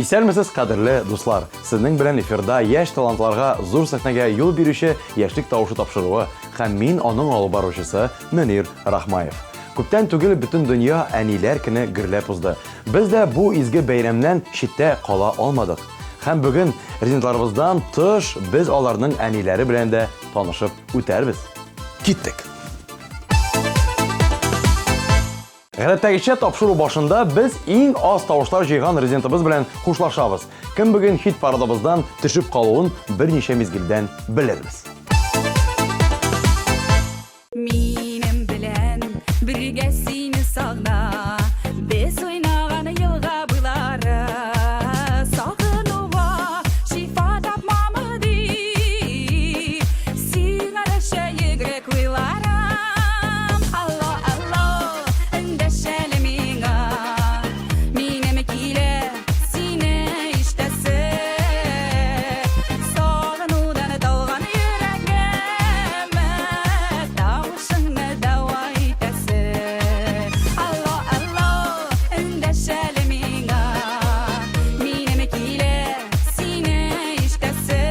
Исәнмесез, кадерле дуслар. Сезнең белән эфирда яшь талантларга зур сәхнәгә юл бирүче яшьлек тавышы тапшыруы һәм мин аның алып баручысы Мөнир Рахмаев. Күптән түгел бөтен дөнья әниләр көне гөрләп узды. Без дә бу изге бәйрәмнән читтә кала алмадык. Һәм бүген резидентларыбыздан тыш без аларның әниләре белән дә танышып үтәрбез. Киттек. Гадәттәгечә тапшыру башында без иң аз тавышлар җыйган резидентыбыз белән хушлашабыз. Кем бүген хит парадыбыздан төшеп калуын берничә мизгелдән белербез. Минем белән бергә сине сагына, без уйнаган елга буйлары, сагынуга шифа тапмамы ди, сиңа дәшә йөгрәк уйларым. Алло, алло, эндәшәле миңа, минем килә сине иштәсе, сагынудан талган йөрәгем, тавышыңны дәва итәсе. Алло, алло, эндәшәле миңа, минем килә сине иштәсе,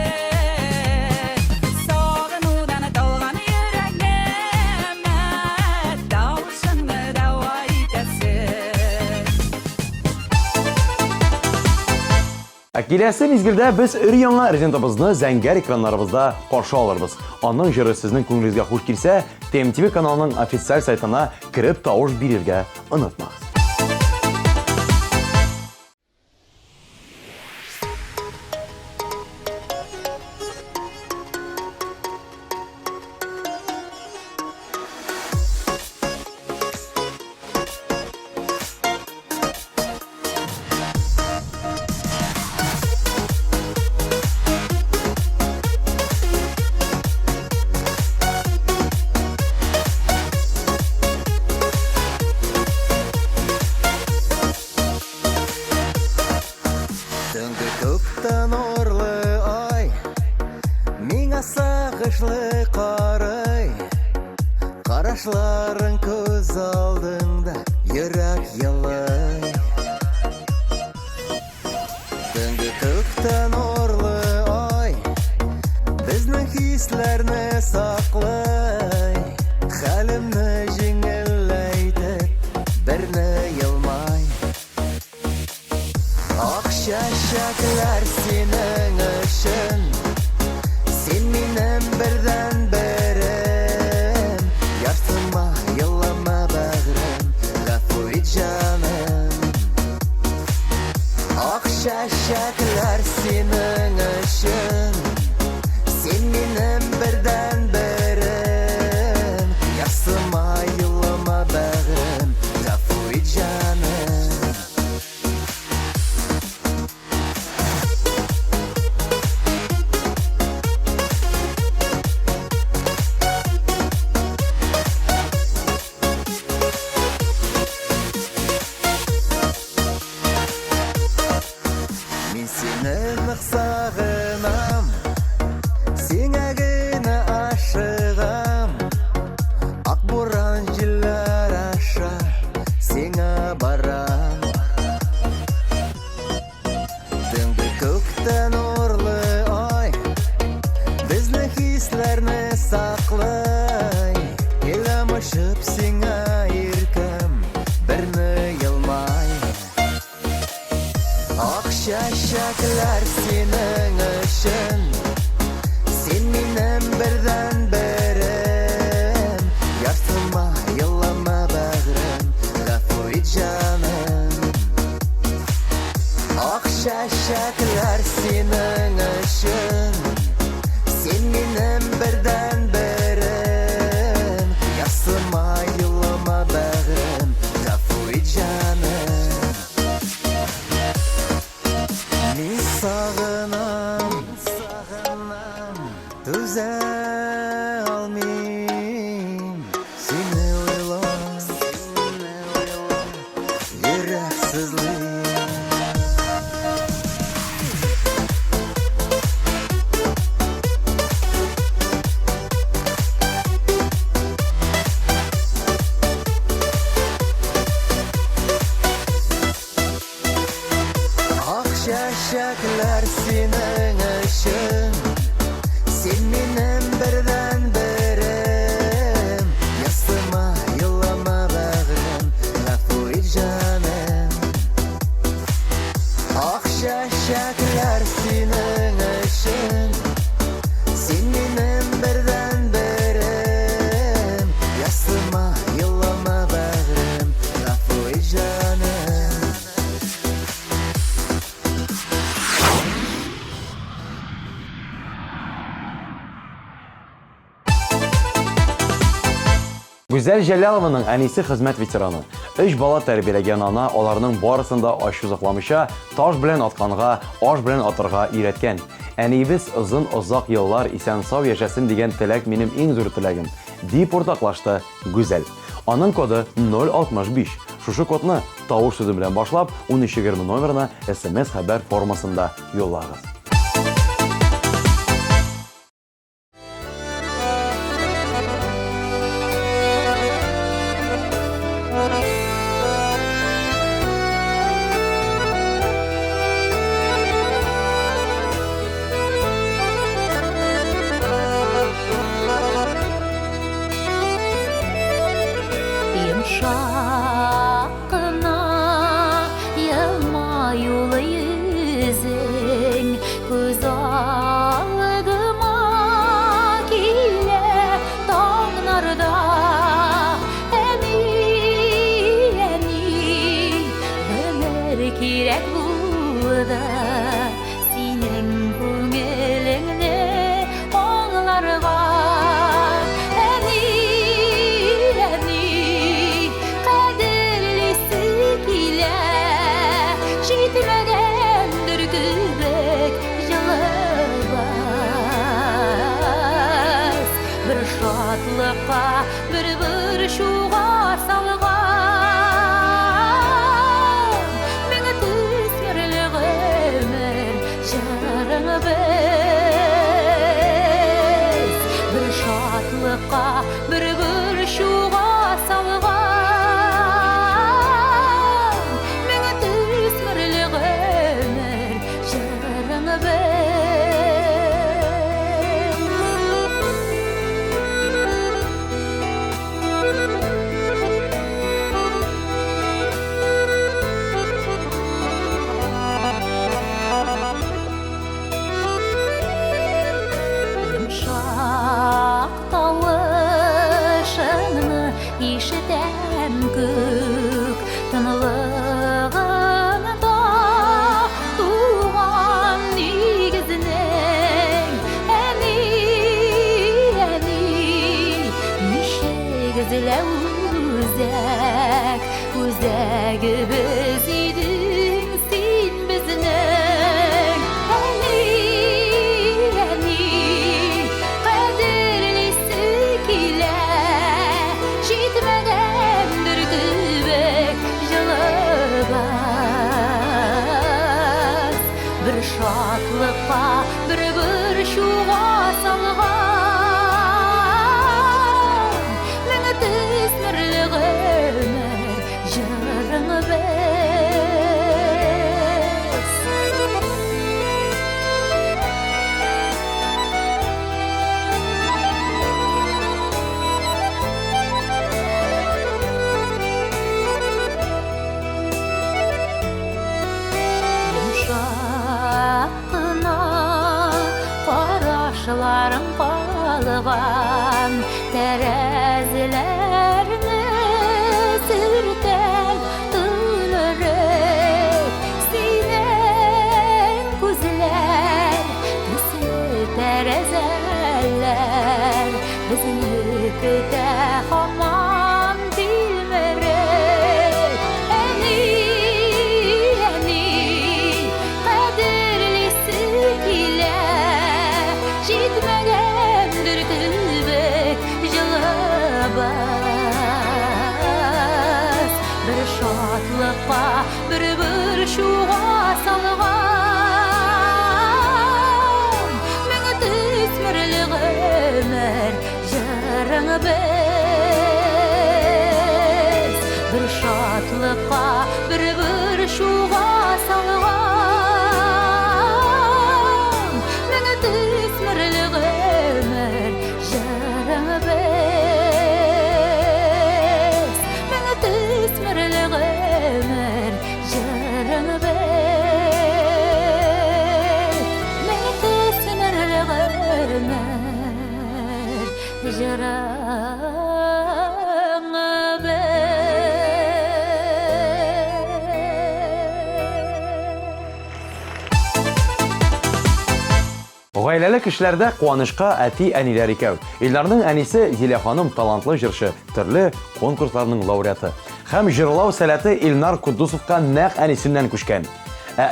сагынудан талган йөрәгем, тавышыңны дәва итәсе. Киләсе мизгелдә без өр-яңа резидентыбызны зәңгәр экраннарыбызда каршы алырбыз. Аның җыры сезнең күңелегезгә хуш килсә, TMTV каналының официаль сайтына кирип тавыш бирергә онытмагыз. Төнге күктән орлы ай, миңа сагышлы карый, карашларың күз алдыңда, йөрәк елый. Төнге күктән орлы ай, безнең хисләрне саклый, хәлемне җиңеләйтеп, берне елмай. Ак чәчәкләр синең өчен, син минем бердән берем, ярсыма, елама бәгърем, гафу ит җаным. Ак чәчәкләр синең өчен, син минем бердән берем, Гүзәл Җәләлованың әнисе хезмәт ветераны. 3 бала тәрбияләгән ана аларның барысын да аш юзакламыйча таш белән атканга, аш белән атырга өйрәткән. Әниебез озак еллар исән-сау яшәсен дигән теләк минем иң зур теләгем, дип уртаклашты Гүзәл. Аның коды 065. Шушы кодны тавыш сүзе белән башлап 1320 номерына SMS хәбәр формасында юллагыз. Yumşaqına yılmayılı yüzün göz aldıma kile dağlarda eni ömür kirek burada senin көңеліңне oğlar var Житмәгәндер күбек җылыбыз Бер шатлыкка, бер шуга салган Миңа төсмерле гомер җырыңыбыз Бер шатлыкка, бер шуга салган ишетәм күк тынлыгында туган нигезнең әни нишек эзләү үзәгебез идең син безнең әни кадерлисе килә Житмәгәндер күбек җылыбыз Бер шатлыкка, бер шуга салган Миңа төсмерле гомер җырыңыбыз Yumşaqına карашларың калган тәрәзеләрне сүртәм түлерек Синең күзләр төсле тәрәзәләр безне көтә һаман дилмерек әни кадерлисе килә Җитмәгәндер күбек җылыбыз Бер шатлыкка, бер шуга салган Миңа төсмерле гомер җырыңыбыз Бер шатлыкка, бер шуга салган Миңа төсмерле гомер җырыңыбыз Миңа төсмерле гомер җырыңыбыз Гаиләле кешеләрдә куанышка әти-әниләр икәү. Илнарның әнисе Зилә ханым талантлы җырчы, төрле конкурсларның лауреаты. Һәм җырлау сәләте Илнар Куддусовка нәкъ әнисеннән күчкән.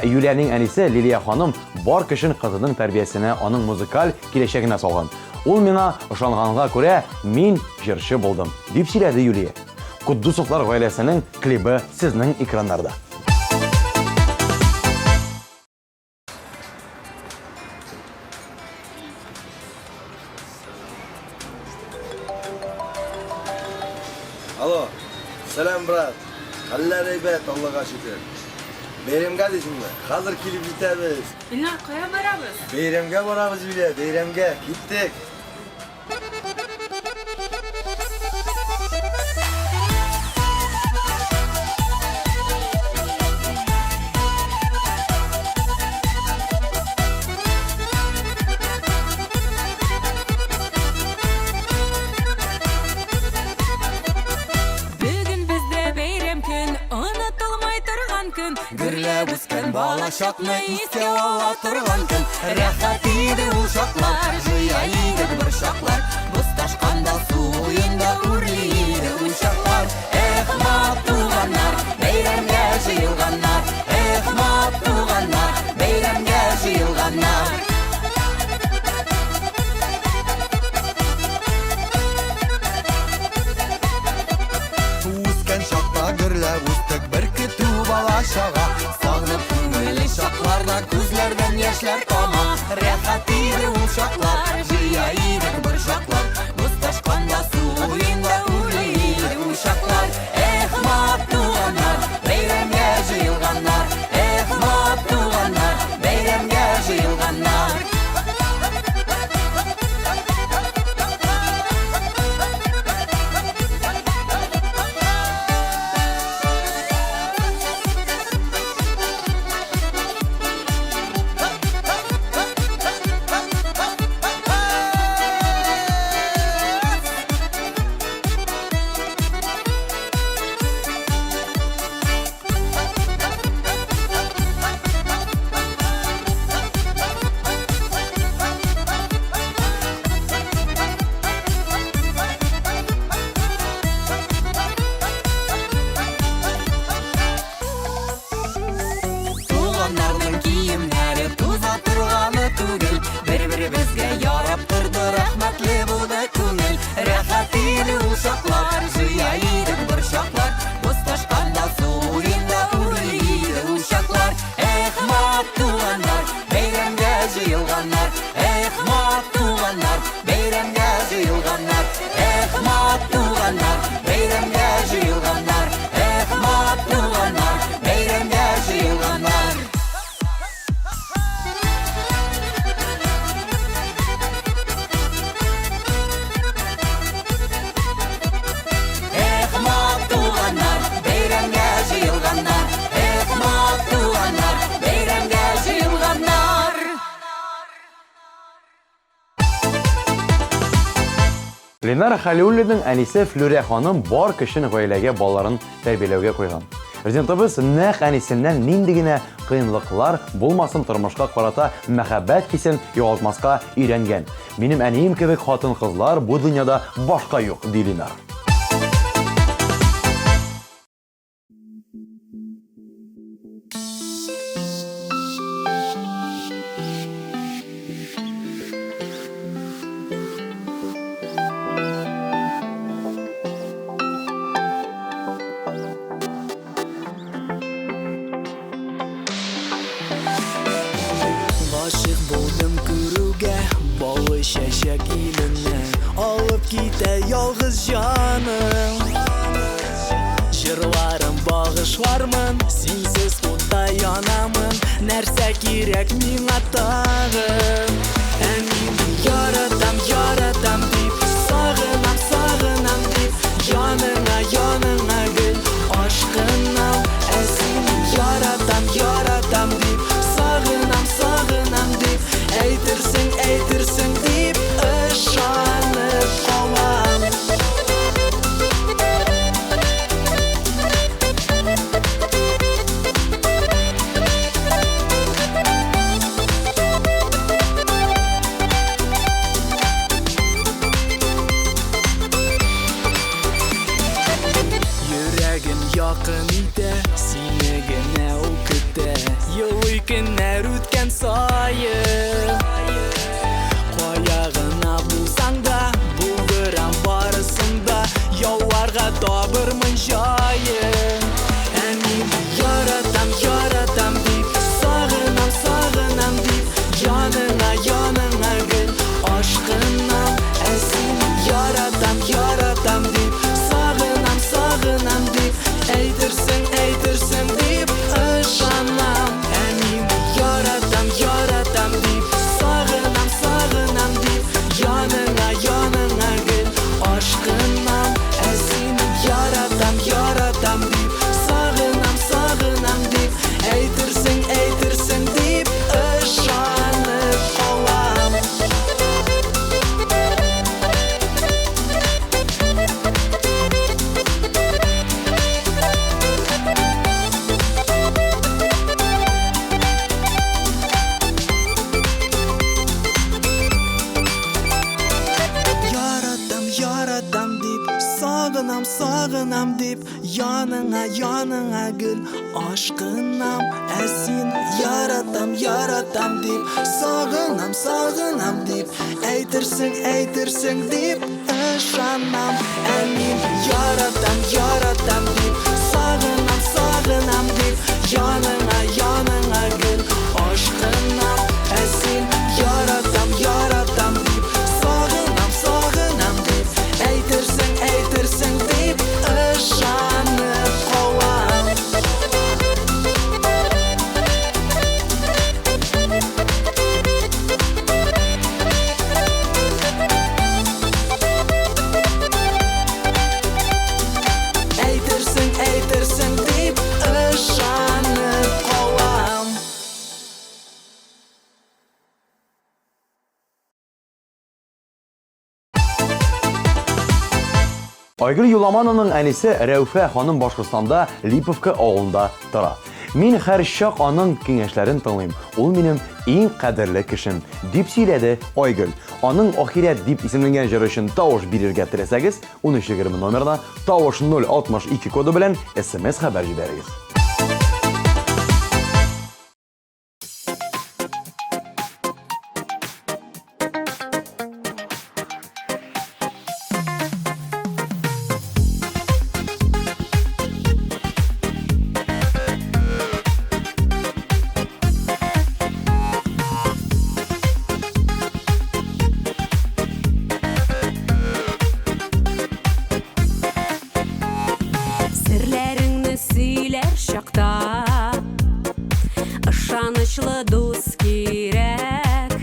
Юлияның әнисе Лилия ханым бар кешен кызының тәрбиясенә, аның музыкаль киләчәгенә салган. Ул миңа ышанганга күрә мин җырчы булдым, дип сөйләде Юлия. Куддусовлар гаиләсенең клибы сезнең экраннарда. Alo, selam брат. Hallar heybet, Allah'a şükür. Beyramga deysizmi? Hazır kelib yetamiz. Bilmem, qaya boramiz? Beyramga boramiz bile, beyramga. Ketdik. Bugün bizde bayram gün, unutulmay turgan gün. Gürlep üsken bala şaklı iste ala turgan gün. Rahat idi ul şaklar, jıya idi bir şaklar. Bustashkanda suyunda urliydi uşaklar. Ehmat tuğanlar, beyramga jıyılganlar. Ehmat tuğanlar, beyramga jıyılganlar. Üsken şakta gürlep üstek bir kütü bala şağa. Sağınıp köngülü şaklarda gözlerden yaşlar kama. Rahat idi uşaklar, jıya idi bir şaklar. Bustashkanda suyunda urliydi uşaklar. Ehmat tuğanlar, beyramga jıyılganlar. Ehmat tuğanlar, beyramga jıyılganlar. Туганнарның киемнәре туза торганы түгел. Бер-бер безгә ярап торды, рәхмәтле булды күңел. Рәхәт иде ул шаклар, жыя иде бер шаклар. Бусташканда суенда урлыйды ул шаклар. Эхмат туганнар, бәйрәмгә җыелганнар. Эхмат туганнар, бәйрәмгә җыелганнар. Эхмат туганнар, бәйрәмгә җыелганнар. Эхмат туганнар, бәйрәмгә җыелганнар. Эхмат туганнар, бәйрәмгә җыелганнар. Эхмат туганнар, бәйрәмгә җыелганнар. Ленара Халиуллиның әнисе Флүрә ханым бар кешен гаиләгә балаларын тәрбияләүгә куйган. Президентыбыз нәкъ әнисеннән нинди генә кыенлыклар булмасын тормышка карата мәхәббәт хисен югалтмаска өйрәнгән. Минем әнием кебек хатын-кызлар бу дөньяда башка юк, ди Ленар. Гашык булдым күрүгә, балы чәчәк иленә. Алып китә ялгыз җаным. Җырларым багышлармын, синсез утта янамын. Нәрсә кирәк миңа тагын? Ә мин яратам, яратам дип, сагынам, сагынам дип. Яныңа, яныңа гел, ашкынам. Ә син яратам, яратам дип, сагынам, сагынам дип. Әйтерсең, әйтерсең дип, ышанып калам. якын итә, сине генә ул көтә. Елый көннәр үткән саен, кая гына булсаң да, булдырам барысын да, яуларга табырмын җаен. Ә мин яратам, яратам дип, сагынам, сагынам дип, яныңа, яныңа гел ашкынам. Ә син яратам, яратам дип, сагынам, сагынам дип, әйтерсең, әйтерсең дип ышанам. Ә мин яратам, яратам дип, сагынам, сагынам дип, яныңа, яныңа гел ашкынам. Ә син яратам, яратам дип, сагынам, сагынам дип, әйтерсең, әйтерсең дип ышанып калам. Яратам, яратам дип, сагынам, сагынам дип, яныңа, яныңа гел ашкынам. Ә син яратам, яратам дип, сагынам, сагынам дип, әйтерсең, әйтерсең дип ышанам. Ә мин яратам, яратам дип, сагынам, сагынам дип, яныңа, яныңа гел ашкынам. Ә син яратам, яратам дип, сагынам, сагынам дип, әйтерсең, әйтерсең дип ышанып калам. Әйтерсең, әйтерсең дип ышанып калам. Айгөл Юламановның әнисе Рәүфә ханым Башкортстанда Липовка авылында тора. Мин һәр чак аның киңәшләрен тыңлыйм. Ул минем иң кадерле кешем, дип сөйләде Айгөл. Аның Ахирәт дип исемләнгән җыры өчен тавыш бирергә теләсәгез, 1320 номерына тавыш 062 коды белән SMS хәбәр җибәрегез. Серләреңне сөйләр чакта, ышанычлы дус кирәк.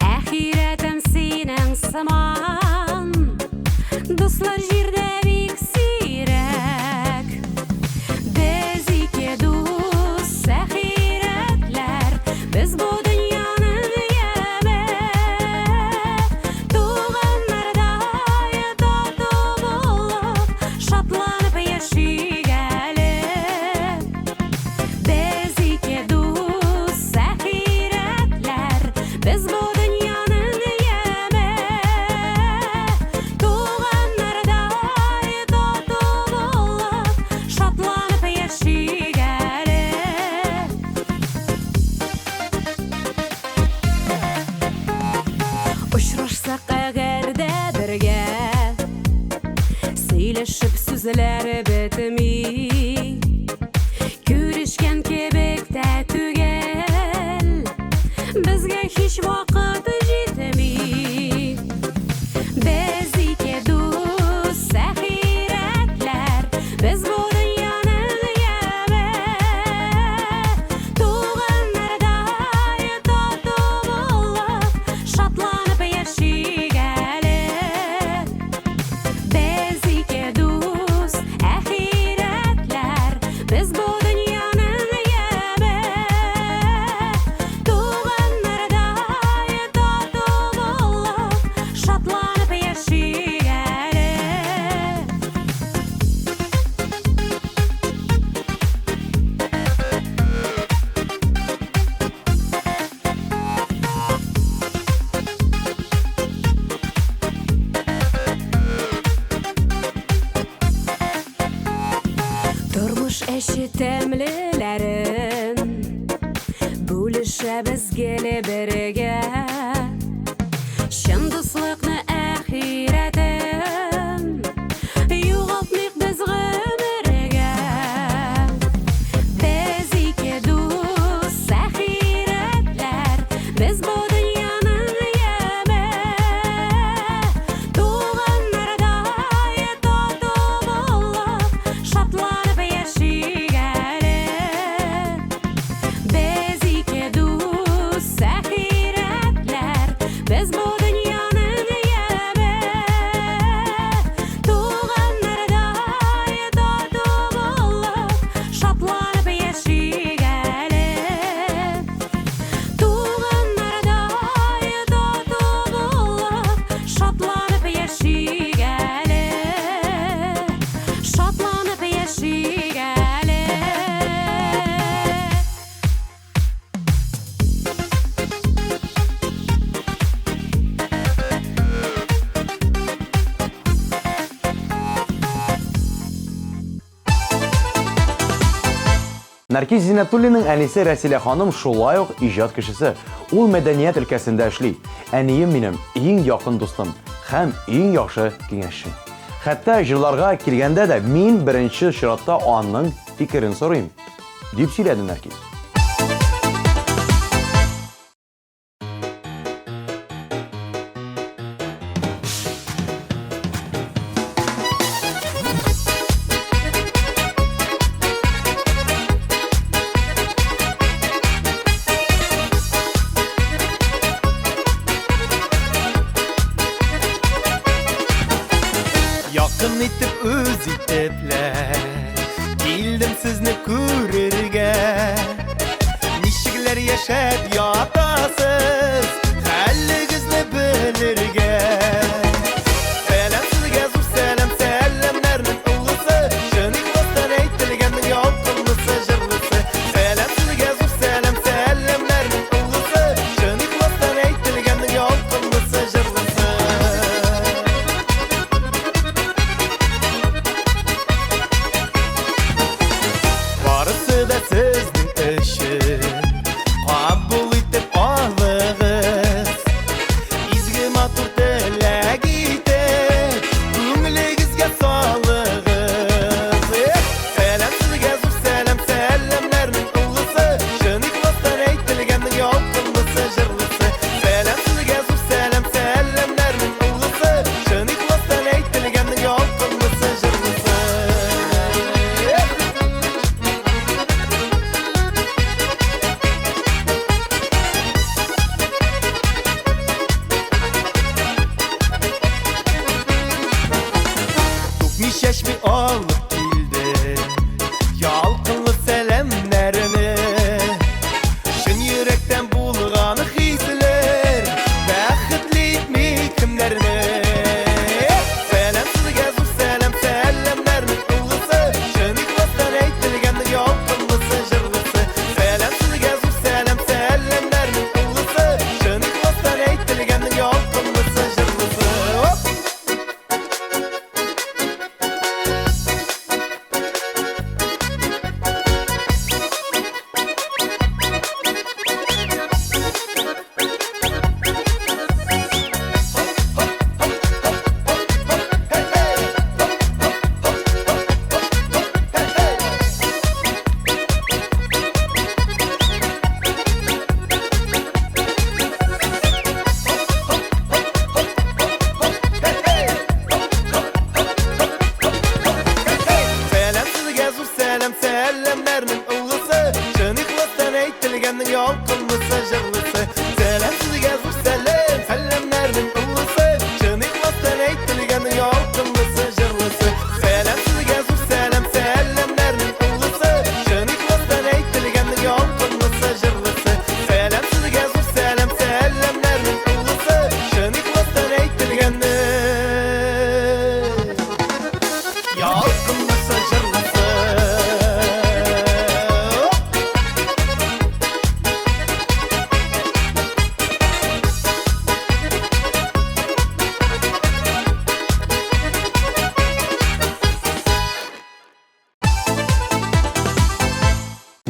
Әхирәтем синең сыман, дуслар җирдә бик сирәк. Без ике дус әхирәтләр, без бу дөньяның яме. Туганнарда тату булып, шатланып яшик әле. Без ике дус әхирәтләр, без бу дөньяның яме. Туганнарда тату булып, шатланып яшик әле. Очрашсак әгәр дә бергә, сөйләшеп сүзләр бетми, күрешкән кебек тә түгел, безгә һич вакыт җитми. Без ике дус әхирәтләр, без бу дөньяның яме. Туганнарда тату булып, шатланып яшик әле. Без ике дус әхирәтләр, Хуш эше тәмлеләрен бүлешәбез геле бергә. Чын дуслыкны әхирәтен югалтмыйк без гомергә. Без ике дус әхирәтләр, без бу дөньяның яме. Туганнарда тату булып, шатланып яшигәле. Без ике дус әхирәтләр, без бу дөньяның яме. Туганнарда тату булып, шатланып яшигәле. Туганнарда тату булып, шатланып яшигәле. Шатланып яшигәле. Нәркис Зиннәтуллинның әнисе Рәсилә ханым шулай ук иҗат кешесе. Ул мәдәният өлкәсендә эшли. Әнием минем иң якын дустым һәм иң яхшы киңәшчем. Хәтта җырларга килгәндә дә мин беренче чиратта аның фикерен сорыйм, дип сөйләде Нәркис. Yakın itip öz itipler Kildim sizni күрергә Nişikler yaşap yatasız Хәллегезне белергә Сәлам сезгә зур сәлам сәламнәрнең улысы Шын ихластан әйтелгәннең ялкынлысы җырлысы Сәлам сезгә зур сәлам сәламнәрнең улысы Шын ихластан әйтелгәннең ялкынлысы җырлысы Барысы да сезнең өчен кабул итеп алыгыз Изге матур теләк итеп күңелегезгә салыгыз Сәлам сезгә зур сәлам сәламнәрнең улысы Шын ихластан әйтелгәннең ялкынлысы җырлысы Сәлам сезгә зур сәлам сәламнәрнең улысы Шын ихластан әйтелгәннең ялкынлысы җырлысы Tukmi şeşmi alıp kildi Yalqınlı selamlarını Şın yürekten bulğanı hisler Bəxtli etmi kimlərini Sələm sizgə zor sələm sələmlərinin ullusu Şın ixlasdan eytilgəndir yalqınlısı jırlısı Sələm sizgə zor sələm sələmlərinin ullusu Şın ixlasdan eytilgəndir yalqınlısı jırlısı Hop!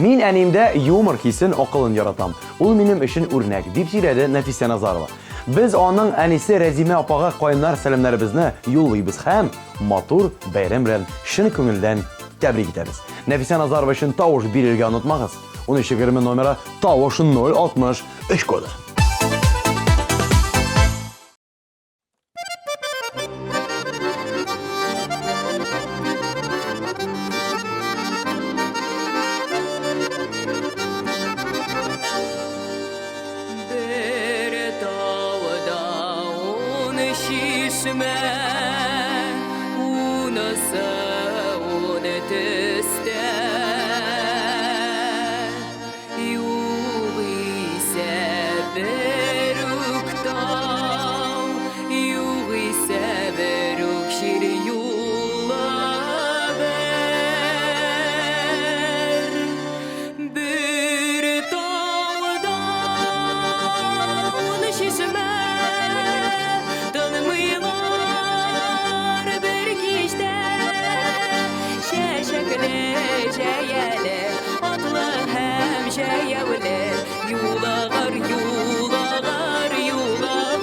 Мин әниемдә юмор хисен, акылын яратам. Ул минем өчен үрнәк, дип сөйләде Нәфисә Назарова. Без аның әнисе Рәзимә апага кайнар сәламнарыбызны юллыйбыз һәм матур бәйрәм белән шын күңелдән тәбрик итәбез. Нәфисә Назарова өчен тавыш бирергә онытмагыз. 1320 номеры тавыш 063 коды. Bir dağda onu şişme, unasa onu teste. Yol ise beruktan, yol ise beruk şir yolla ber. Bir dağda onu şişme, tanımıyorlar bir kişide. Şeşekli şeyeli, atlı hem şeyevli, yulağar yulağar yulağar.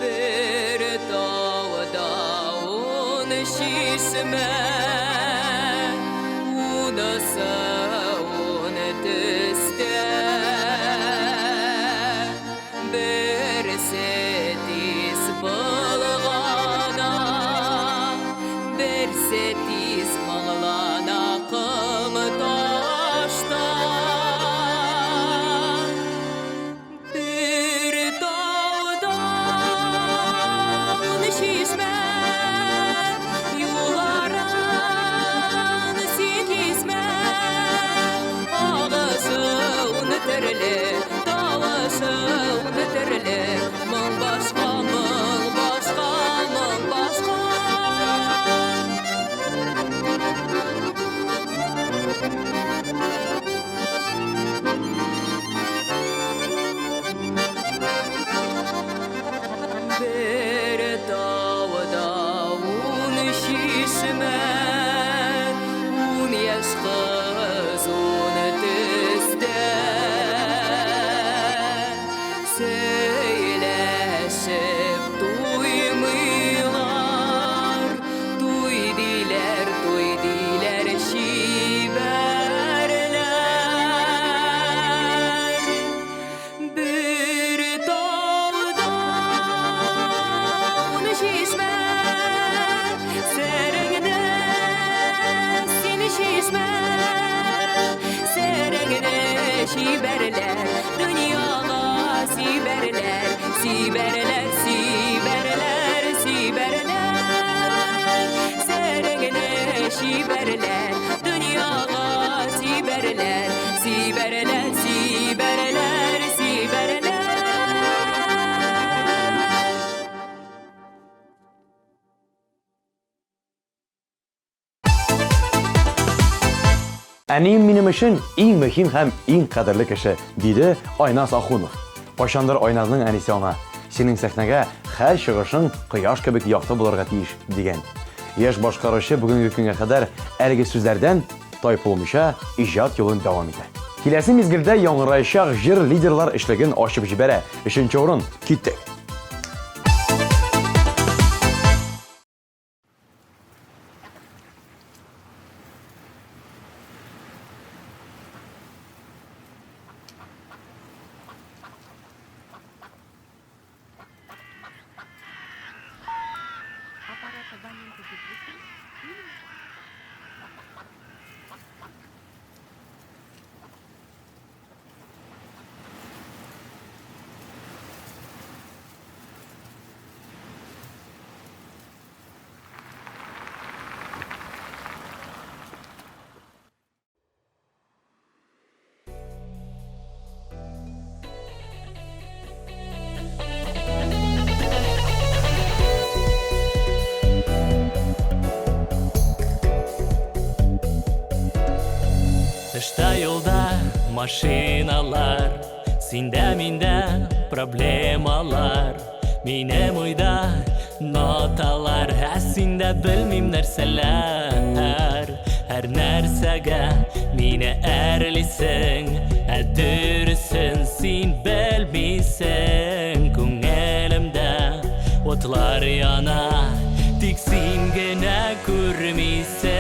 Bir dağda onu şişme, unasa onu teste. Bir setis balğana, bir setis mağlana qım taştan. Bir dağdan şişme, yulardan sikisme. Ağasını terli, davasını terli. Mın başka, mın başka, mın başka. Bir dağda un şişme, un yaş kız un tiste. Söyleşip duymıyorlar, duydiler şiberler. Bir dağda onu şişme, serengde seni şişme. Serengde şiberler, dünyada siberler, siberler, siberler, siberler. Serengde şiberler, dünyada siberler, siberler, siberler, siberler. Әнием минем өчен иң мөһим һәм иң кадерле кеше, диде Айназ Ахунов. Кайчандыр Айназның әнисе аңа, синең сәхнәгә һәр чыгышың кояш кебек якты булырга тиеш, дигән. Яшь башкаручы бүгенге көнгә кадәр әлеге сүзләрдән тайпылмыйча иҗат юлын дәвам итә. Киләсе мизгелдә яңгыраячак җыр лидерлар эшлеген ачып җибәрә. 3нче урын киттек. Тышта юлда машиналар, Синде минде проблемалар, минем ойда ноталар. Синде білмейм нәрселер, әр нәрсәгә мине әрлисең, дөресен син белмисең. Күңелемдә отлар яна, тик син генә күрмисең.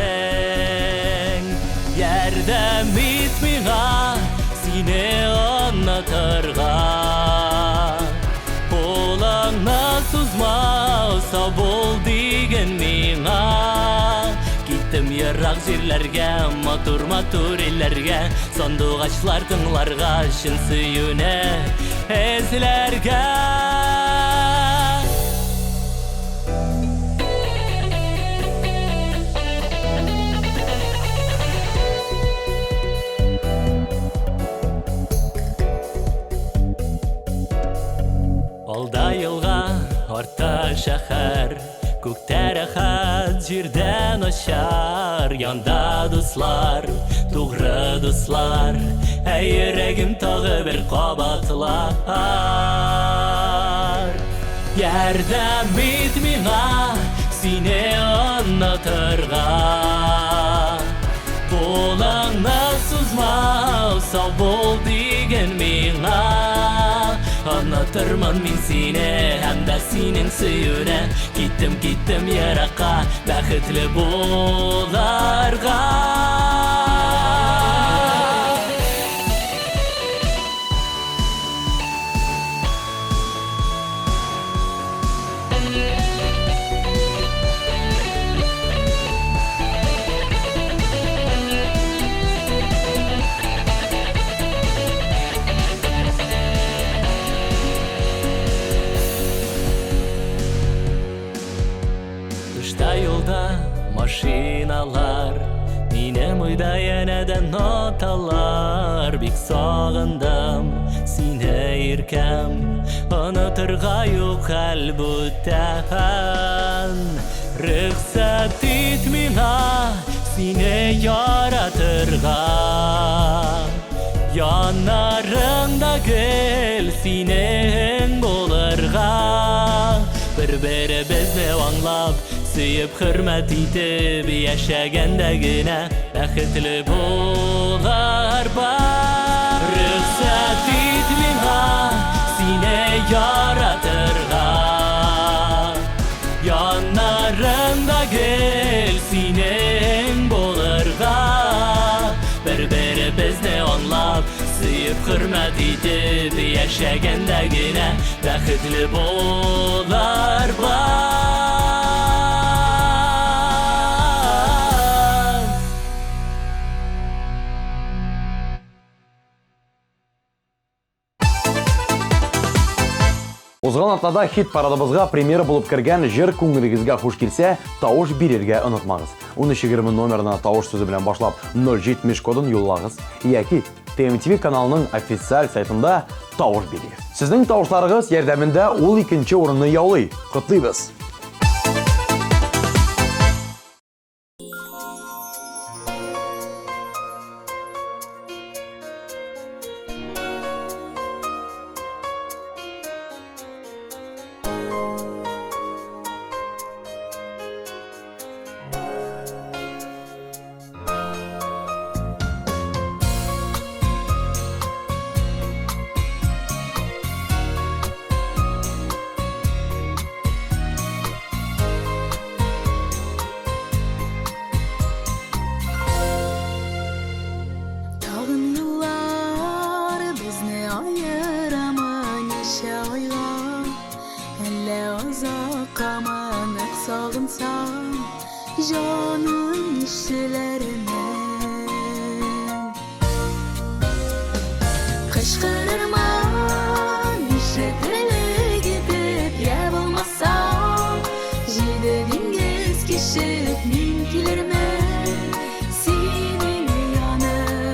Ярдәм ит миңа, сине онытырга, қолыңны сузма, сау бол диген миңа. Киттем ерак җирләргә, матур илләргә, сандугачлар тыңларга, шын сөюне эзләргә. Алда елга, артта шәһәр, күктә рәхәт, җирдә начар. Янда дуслар, тугры дуслар, йөрәгем тагы бер кабатлар. Ярдәм ит миңа, сине онытырга, қолыңны сузма, сау бол диген миңа. Онытырмын мин сине, һәм дә синең сөюне. Киттем еракка, бәхетле буларга. Машиналар, минем ойда янәдән ноталар. Бик сагындым сине иркәм, онытырга юк әлбүттән. Рөхсәт ит миңа, сине яратырга, яннарыңда гел синең булырга. Бер-беребезне аңлап, сөйіп хөрмәт итеп, яшәгәндә генә бәхетле булар бар. Рөхсәт ит миңа, сине яратырга, яннарыңда гел синең булырга. Бер-беребезне аңлап, сөйіп хөрмәт итеп, яшәгәндә генә бәхетле булар бар. Узган атлада хит парадыбызга премьера булып кергән җыр күңелегезгә хуш килсә, тавыш бирергә онытмагыз. 1320 номерына тавыш сүзе белән башлап 070 кодын юллагыз, яки TMTV каналының официаль сайтында тавыш бирегез. Сезнең тавышларыгыз ярдәмендә ул икенче урынны яулый. Котлыйбыз! Canım işlerine kışkırırman işletirle gidip ya bulmasam Jide dingiz kişip minkilerime senin yanına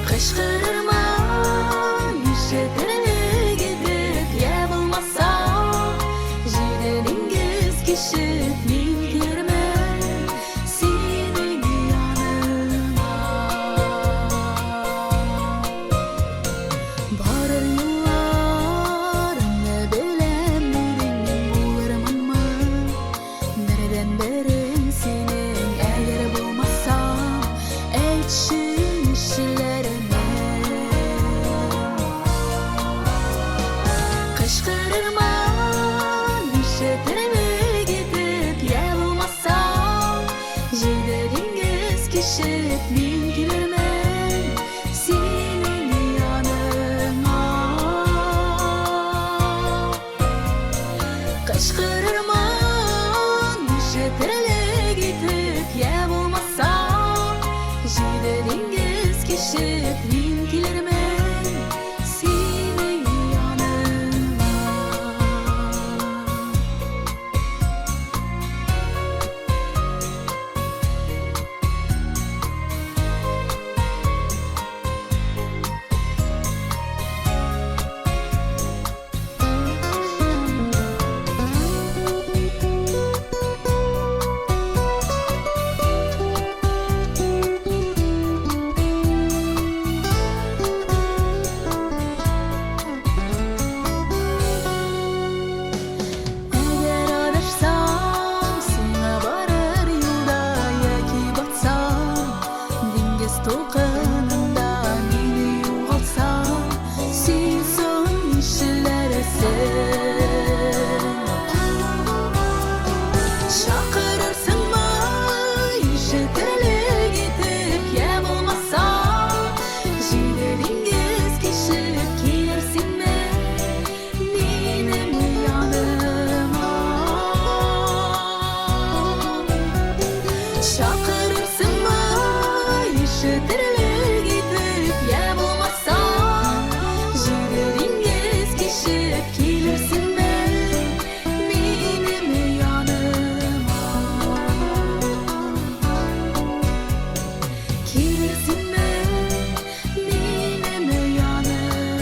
kışkırırman işletirle gidip ya bulmasam Jide dingiz kişip minkilerime senin yanına kişip min gülermen senin yanına. Kışkırırman üşütürle gidip ya bulmasa Jide dengiz kişip min gülermen senin yanına. Eğer ararsam sana varır yolda yaki batsam dengiz toqanında meni yo'qolsam sen son işleresin. Şakırırsın mı üşütürle gidip ya bulmasa Jide dengiz kişip gelirsin mi benim yanıma. Şakırırsın mı üşütürle gidip ya bulmasa Jide dengiz kişip gelirsin mi benim yanıma. Gelirsin mi benim yanıma.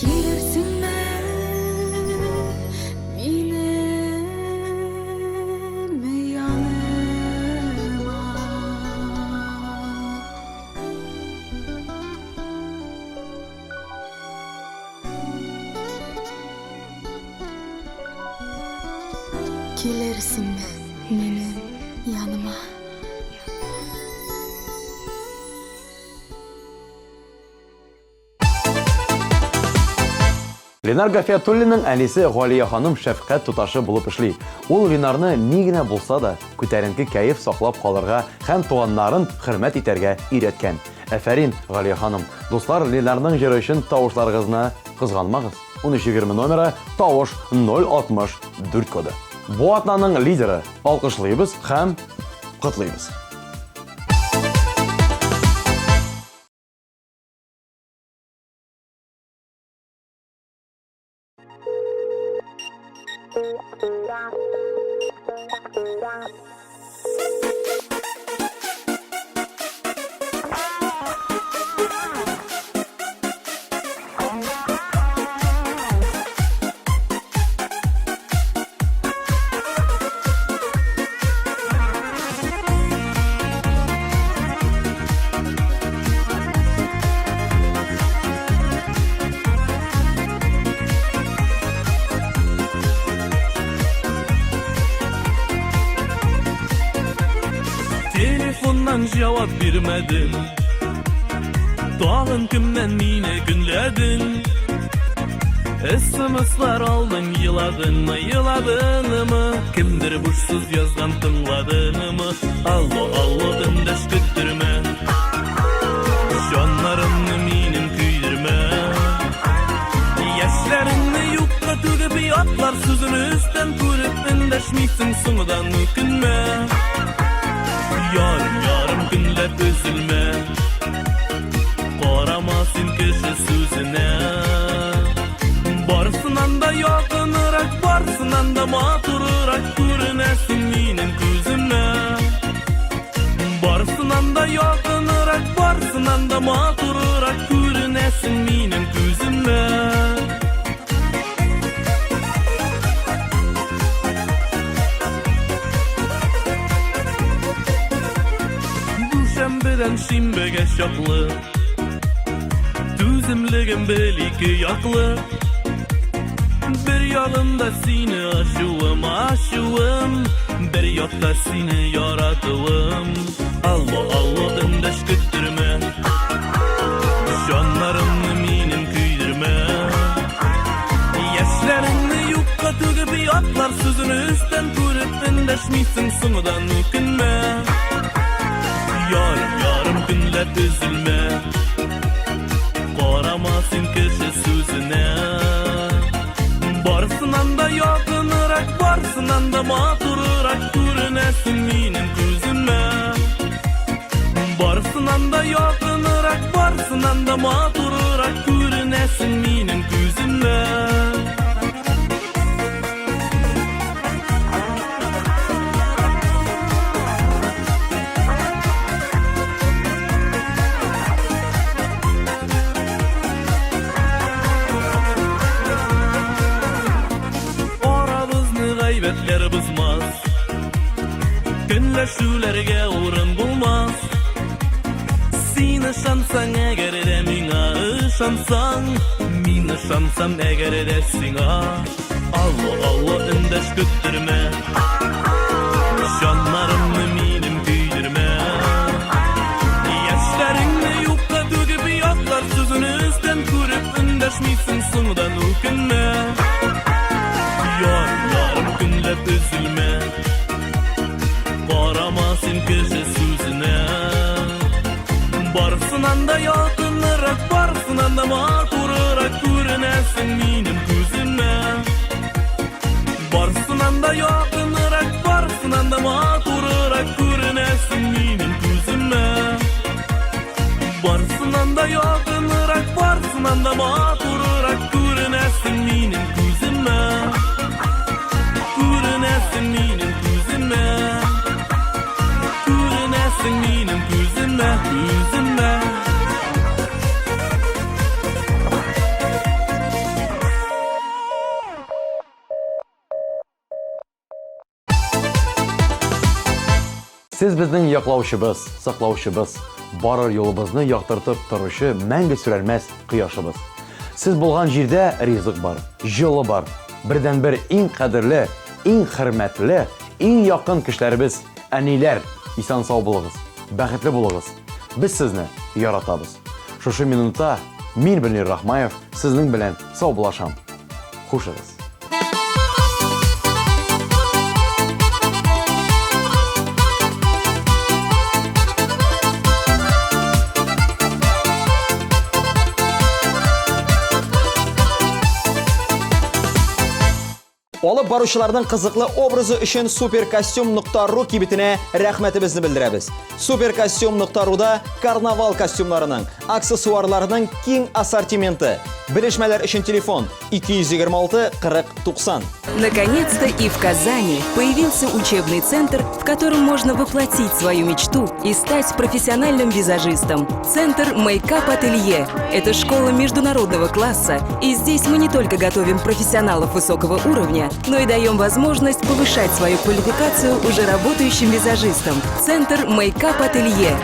Gelirsin mi benim yanıma. Gelirsin mi benim yanıma. Ленар Гафиятуллинның әнисе Галия ханым шәфкать туташы булып эшли. Ул Ленарны ни генә булса да күтәренке кәеф саклап калырга һәм туганнарын хөрмәт итәргә өйрәткән. Әфәрин, Галия ханым. Дуслар, Ленарның җыры өчен тавышларыгызны кызганмагыз. 1320 номеры тавыш 064 коды. Бу атнаның лидеры. Алкышлыйбыз һәм котлыйбыз. Telefondan cevap vermedin, tağın kimden mine günledin. SMS'lar aldın, yıladın mı? Kimdir boşsuz yazgan tınladın mı? Allo dındaş küttürme, şanlarını minin küydürme. Yaşlarını yukka tügüp yatlar sözünü üstten körüp indeşmeysin sonudan ökünme. Yarım günlep üzülme, qaramasın kişi sözüne. Barısından da yakınırak, barısından da matırırak görünesin minin gözüme. Barısından da yakınırak, barısından da matırırak görünesin minin gözüme. Düşembeden şimbege şaklı, düzümlüğüm belki yaklı. Bir yanımda seni aşığım, bir yotta seni yaratığım. Allo dındaş küttürme, şanlarımı minin küydürme. Yaşlarını yukka tügüp yatlar sözünü üstten görüp endeşmişsin sonudan ökünme. Yarım yarım günler üzülme. Qoramasın kişi sözüne. Barısından da yakınırak, barısından da maturırak görünesin minin gözüme. Barısından da yakınırak, barısından da maturırak görünesin minin gözüme. Gaybetler bızmaz, günleşülerge uğrun bulmaz. Sen ışansan eğer de mina ışansan, min ışansam eğer de sina. Allah Allah endeş güttürme, şanlarımı minim büyüdürme. Yaşlarını yukka dögüp yaklar sözünü üstten görüp endeşmişsin sonudan ökünme. Yarım günler üzülme. Qaramasın kişi sözüne. Barısından da yakınırak, barısından da maturırak görünesin minim gözüme. Barısından da yakınırak, barısından da maturırak görünesin minim gözüme. Barısından da yakınırak, barısından da maturırak görünesin minim gözüme. Görünesin minim gözüme. Görünesin minim gözüme, gözüme. Siz bizning yoqlovchimiz, saqlovchimiz, borar yo'limizni yoqtirib turishi mangu surarmas quyoshimiz. Siz bo'lgan yerda rizq bor, yo'li bor. Birdan bir eng qadrli, eng hurmatli, eng yaqin kishilarimiz, anilar, eson sog' bo'ling'iz, baxtli bo'ling'iz. Biz sizni yaratamiz. Shushu minutda men Munir Rahmayev sizning bilan sog' bo'lasham. Xushsiz. Olib boruvchilarning qiziqli obrazi uchun superkostyum.ru kibitine rahmatimizni bildiramiz. Superkostyum.ru'da karnaval kostyumlarining, aksessuarlarining keng assortimenti. Bilishmalar uchun telefon 226 40 90. Наконец-то и в Казани появился учебный центр, в котором можно воплотить свою мечту и стать профессиональным визажистом. Центр Makeup Ателье – это школа международного класса, и здесь мы не только готовим профессионалов высокого уровня, но и даем возможность повышать свою квалификацию уже работающим визажистам. Центр Makeup Ателье.